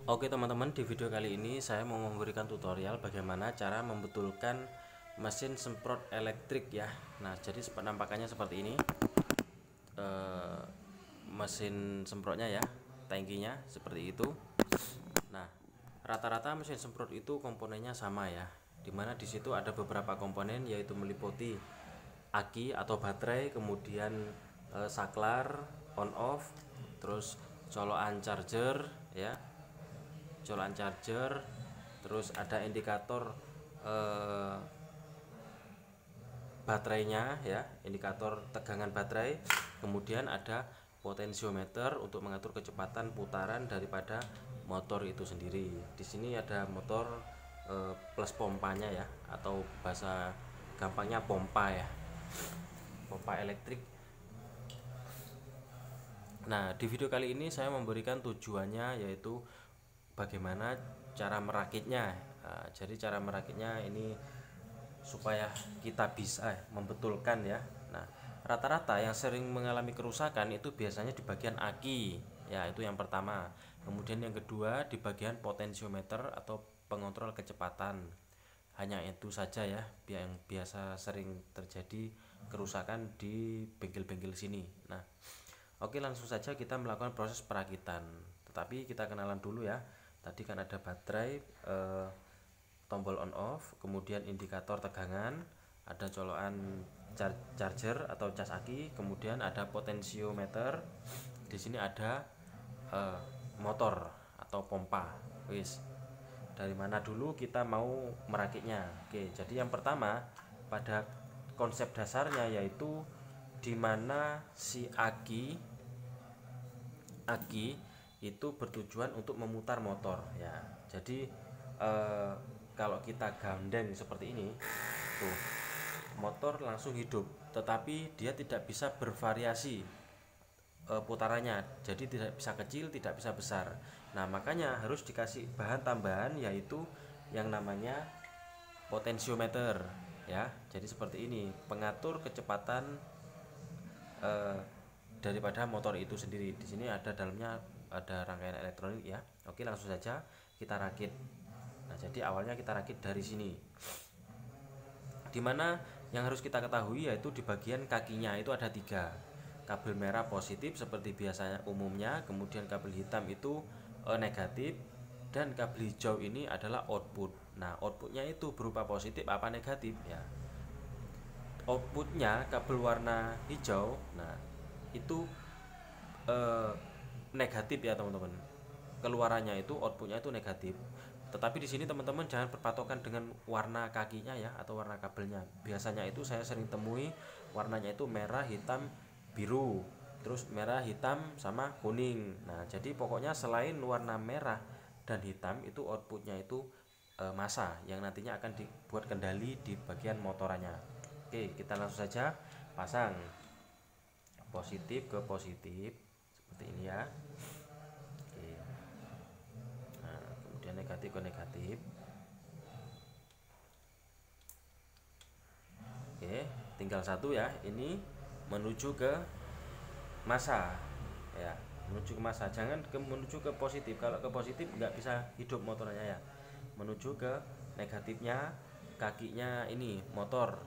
Oke teman-teman, di video kali ini saya mau memberikan tutorial bagaimana cara membetulkan mesin semprot elektrik ya. Nah, jadi penampakannya seperti ini. eh, Mesin semprotnya ya, tangkinya seperti itu. Nah, rata-rata mesin semprot itu komponennya sama ya. Dimana di situ ada beberapa komponen, yaitu meliputi aki atau baterai, kemudian saklar on off, terus colokan charger ya, colokan charger, terus ada indikator eh, baterainya ya, indikator tegangan baterai, kemudian ada potensiometer untuk mengatur kecepatan putaran daripada motor itu sendiri. Di sini ada motor plus pompanya ya, atau bahasa gampangnya pompa ya, pompa elektrik. Nah, di video kali ini saya memberikan tujuannya, yaitu bagaimana cara merakitnya. Nah, jadi cara merakitnya ini supaya kita bisa membetulkan ya. Nah, rata-rata yang sering mengalami kerusakan itu biasanya di bagian aki, ya itu yang pertama. Kemudian yang kedua di bagian potensiometer atau pengontrol kecepatan. Hanya itu saja ya yang biasa sering terjadi kerusakan di bengkel-bengkel sini. Nah, oke, langsung saja kita melakukan proses perakitan. Tetapi kita kenalan dulu ya. Tadi kan ada baterai, tombol on off, kemudian indikator tegangan, ada colokan charger atau cas aki, kemudian ada potensiometer. Di sini ada eh, motor atau pompa. Wis. Dari mana dulu kita mau merakitnya? Oke, jadi yang pertama pada konsep dasarnya yaitu di mana si aki itu bertujuan untuk memutar motor ya. Jadi eh, kalau kita gandeng seperti ini tuh, motor langsung hidup, tetapi dia tidak bisa bervariasi putarannya, jadi tidak bisa kecil, tidak bisa besar. Nah, makanya harus dikasih bahan tambahan, yaitu yang namanya potensiometer ya. Jadi seperti ini pengatur kecepatan eh, daripada motor itu sendiri. Di sini ada dalamnya ada rangkaian elektronik ya. Oke, langsung saja kita rakit. Nah, jadi awalnya kita rakit dari sini. Dimana yang harus kita ketahui yaitu di bagian kakinya itu ada tiga. Kabel merah positif seperti biasanya umumnya, kemudian kabel hitam itu negatif, dan kabel hijau ini adalah output. Nah, outputnya itu berupa positif apa negatif ya. Outputnya kabel warna hijau, nah itu eh, negatif ya teman-teman. Keluarannya itu outputnya itu negatif. Tetapi di sini teman-teman jangan berpatokan dengan warna kakinya ya, atau warna kabelnya. Biasanya itu saya sering temui warnanya itu merah, hitam, biru, terus merah, hitam, sama kuning. Nah, jadi pokoknya selain warna merah dan hitam itu outputnya itu massa yang nantinya akan dibuat kendali di bagian motorannya. Oke, kita langsung saja pasang positif ke positif seperti ini ya. Oke. Nah, kemudian negatif ke negatif. Oke, tinggal satu ya. Ini menuju ke massa ya, menuju ke massa. Jangan menuju ke positif. Kalau ke positif nggak bisa hidup motornya ya. Menuju ke negatifnya kakinya ini motor.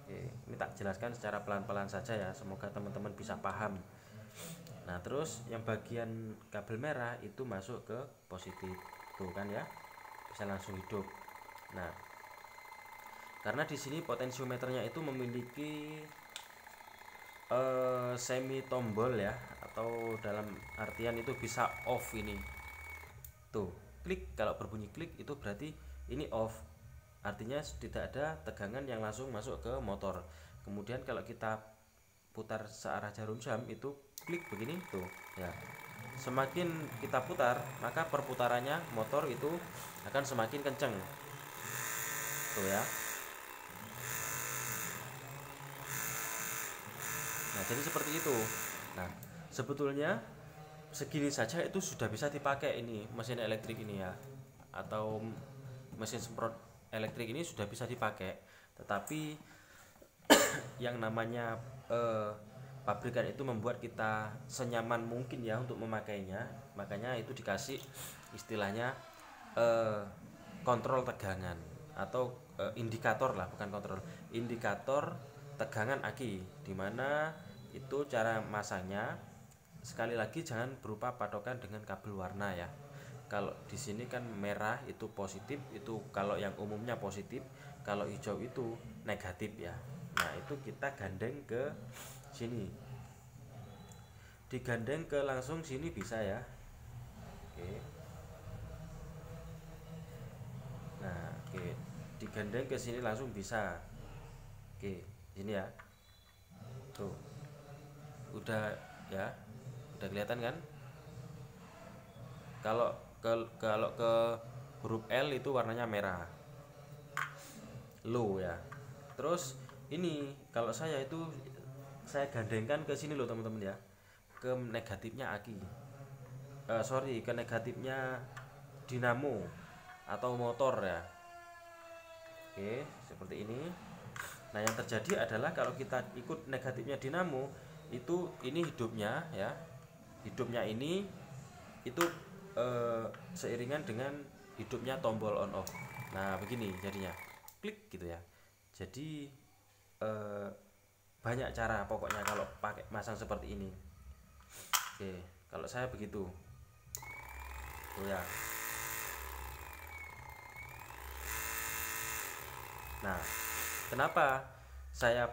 Oke, ini tak jelaskan secara pelan-pelan saja ya. Semoga teman-teman bisa paham. Nah, terus yang bagian kabel merah itu masuk ke positif. Tuh kan ya. Bisa langsung hidup. Nah, karena di sini potensiometernya itu memiliki semi tombol ya, atau dalam artian itu bisa off ini. Tuh, klik, kalau berbunyi klik itu berarti ini off. Artinya tidak ada tegangan yang langsung masuk ke motor. Kemudian kalau kita putar searah jarum jam itu klik begini tuh ya. Semakin kita putar, maka perputarannya motor itu akan semakin kenceng. Tuh ya. Nah, jadi seperti itu. Nah, sebetulnya segini saja itu sudah bisa dipakai ini mesin elektrik ini ya, atau mesin semprot elektrik ini sudah bisa dipakai. Tetapi yang namanya pabrikan itu membuat kita senyaman mungkin ya untuk memakainya, makanya itu dikasih istilahnya kontrol tegangan atau indikator lah, bukan kontrol, indikator tegangan aki, dimana itu cara masangnya. Sekali lagi jangan berupa patokan dengan kabel warna ya. Kalau di sini kan merah itu positif, itu kalau yang umumnya positif, kalau hijau itu negatif ya. Nah itu kita gandeng ke sini, digandeng ke langsung sini bisa ya. Oke. Nah oke, digandeng ke sini langsung bisa. Oke sini ya, tuh udah ya, udah kelihatan kan. Kalau ke huruf L itu warnanya merah, low ya. Terus ini kalau saya itu saya gandengkan ke sini loh teman-teman ya, ke negatifnya aki, sorry, ke negatifnya dinamo atau motor ya. Oke seperti ini. Nah yang terjadi adalah kalau kita ikut negatifnya dinamo itu, ini hidupnya ya, hidupnya ini itu seiringan dengan hidupnya tombol on off. Nah begini jadinya, klik gitu ya. Jadi banyak cara pokoknya kalau pakai masang seperti ini. Oke kalau saya begitu tuh ya. Nah kenapa saya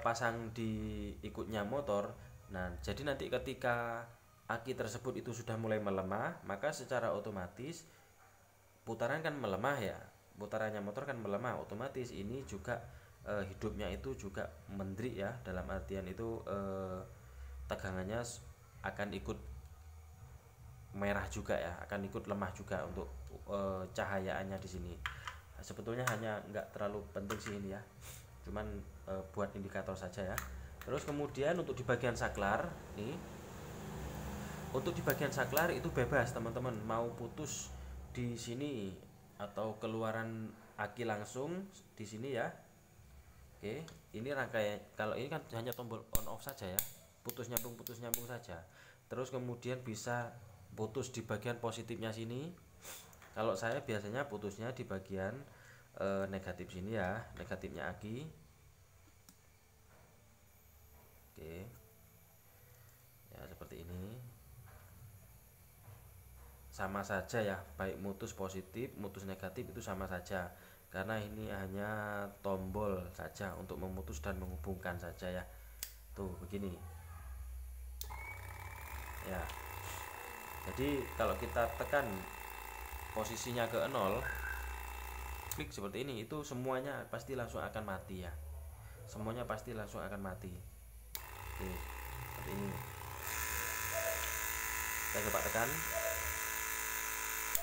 pasang di ikutnya motor. Nah jadi nanti ketika aki tersebut itu sudah mulai melemah, maka secara otomatis putaran kan melemah ya, putarannya motor kan melemah, otomatis ini juga hidupnya itu juga mendrik ya, dalam artian itu tegangannya akan ikut merah juga ya, akan ikut lemah juga untuk cahayaannya di sini. Nah, sebetulnya hanya nggak terlalu penting sih ini ya, cuman buat indikator saja ya. Terus kemudian untuk di bagian saklar nih, untuk di bagian saklar itu bebas teman-teman, mau putus di sini atau keluaran aki langsung di sini ya. Oke, ini rangkaian, kalau ini kan hanya tombol on off saja ya, putus nyambung saja. Terus kemudian bisa putus di bagian positifnya sini. Kalau saya biasanya putusnya di bagian negatif sini ya, negatifnya aki. Oke ya seperti ini, sama saja ya, baik mutus positif mutus negatif itu sama saja, karena ini hanya tombol saja untuk memutus dan menghubungkan saja ya. Tuh begini ya. Jadi kalau kita tekan posisinya ke 0, klik seperti ini, itu semuanya pasti langsung akan mati ya, semuanya pasti langsung akan mati. Oke seperti ini, saya coba tekan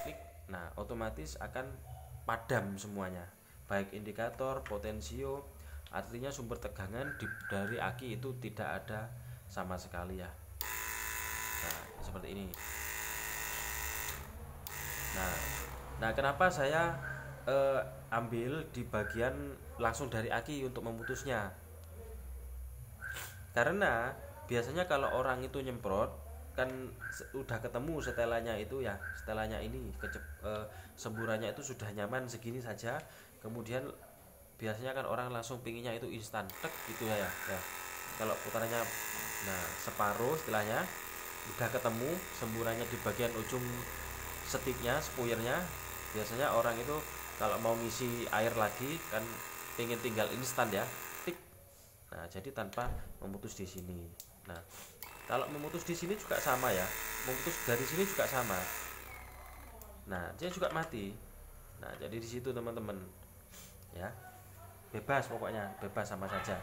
klik. Nah otomatis akan padam semuanya, baik indikator, potensio, artinya sumber tegangan dari aki itu tidak ada sama sekali ya. Nah seperti ini. Nah kenapa saya ambil di bagian langsung dari aki untuk memutusnya, karena biasanya kalau orang itu nyemprot kan udah ketemu setelannya itu ya, setelannya ini semburannya itu sudah nyaman segini saja, kemudian biasanya kan orang langsung pinginnya itu instan tek gitu ya. Kalau putarannya nah separuh istilahnya udah ketemu semburannya di bagian ujung setiknya, spuyernya, biasanya orang itu kalau mau ngisi air lagi kan pengen tinggal instan ya, tik. Nah jadi tanpa memutus di sini. Nah kalau memutus di sini juga sama ya, memutus dari sini juga sama. Nah dia juga mati. Nah jadi di situ teman-teman ya, bebas pokoknya, bebas sama saja.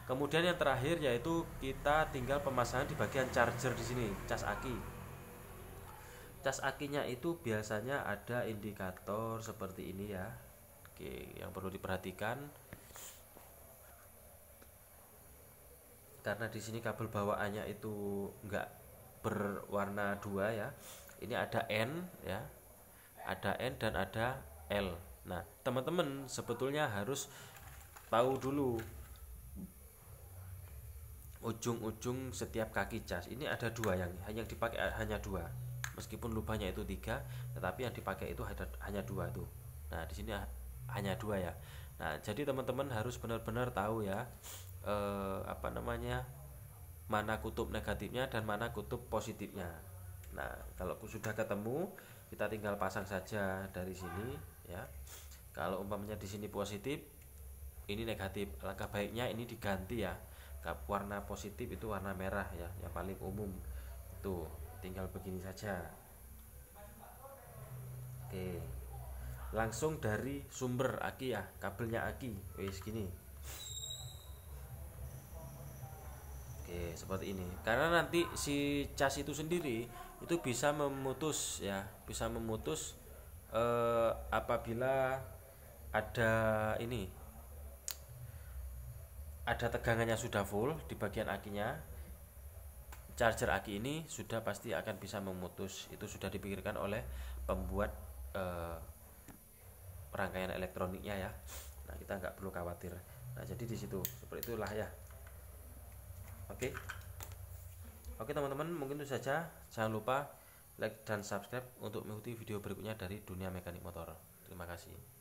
Kemudian yang terakhir yaitu kita tinggal pemasangan di bagian charger di sini, cas aki. Cas akinya itu biasanya ada indikator seperti ini ya. Oke, yang perlu diperhatikan karena di sini kabel bawaannya itu enggak berwarna dua ya. Ini ada N ya, ada N dan ada L. Nah teman-teman sebetulnya harus tahu dulu ujung-ujung setiap kaki cas. Ini ada dua, yang dipakai hanya dua, meskipun lubangnya itu 3, tetapi yang dipakai itu hanya 2 tuh. Nah di sini hanya 2 ya. Nah jadi teman-teman harus benar-benar tahu ya, apa namanya, mana kutub negatifnya dan mana kutub positifnya. Nah kalau sudah ketemu, kita tinggal pasang saja dari sini ya. Kalau umpamanya di sini positif, ini negatif, langkah baiknya ini diganti ya. Warna positif itu warna merah ya, yang paling umum. Tuh, tinggal begini saja. Oke. Langsung dari sumber aki ya, kabelnya aki. Wis gini. Oke, seperti ini. Karena nanti si cas itu sendiri itu bisa memutus ya, bisa memutus apabila ada ini, ada tegangannya sudah full di bagian akinya, charger aki ini sudah pasti akan bisa memutus. Itu sudah dipikirkan oleh pembuat rangkaian elektroniknya ya. Nah kita nggak perlu khawatir. Nah jadi di situ seperti itulah ya. Oke, oke teman-teman, mungkin itu saja. Jangan lupa like dan subscribe untuk mengikuti video berikutnya dari Dunia Mekanik Motor. Terima kasih.